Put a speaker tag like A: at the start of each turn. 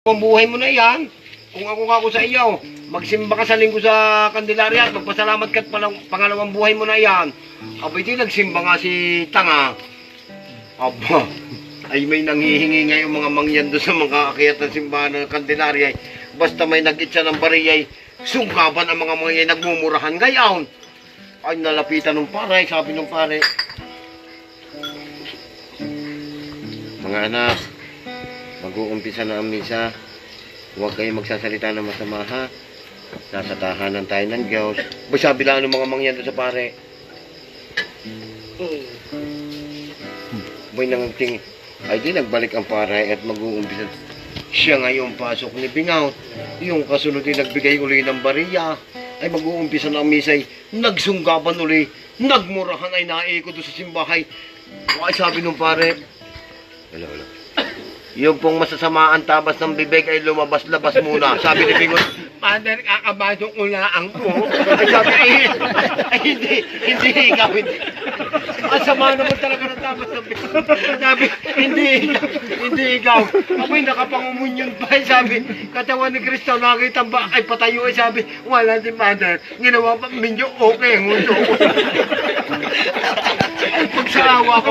A: Ang buhay mo na yan. Kung ako sa iyo, magsimba ka sa linggo sa Candelaria at magpasalamat ka at pangalawang buhay mo na yan. Abay di nagsimba nga si Tanga. Aba, ay may nanghihingi nga yung mga mangyan doon sa mga akiyat ng simbahan ng Candelaria. Basta may nag-itsa ng bariyay, sungkaban ang mga mangyan nagmumurahan ngayon. Ay nalapitan ng pare, sabi ng pare. Mga anak, mag-uumpisa na ang misa. Huwag kayong magsasalita ng masama, ha? Nasa tahanan tayo ng Diyos. Ba sabi lang ng mga mangyan doon sa pare. Boy nangting, ay di nagbalik ang pare at mag-uumpisa. Siya ngayon pasok ni Bingaw. Yung kasunod din nagbigay uli ng bariya. Ay mag-uumpisa na ang misay. Nagsunggaban uli. Nagmurahan ay naikot doon sa simbahay. Ay sabi ng pare. Wala. Yung pong masasamaan tabas ng bibig ay lumabas-labas muna. Sabi ni Bingot, Father, kakabasok ko na ang po. Ay sabi, ay hindi ikaw, hindi. Masama naman talaga ng tabas ng bibig. Sabi, hindi ikaw. Ako'y nakapangumunyon pa. Sabi, katawan ni Kristo, nakita ba, ay patayo. Ay sabi, wala si Father. Ginawa pa, minyo, okay, mundo. Ay pagsawa ko.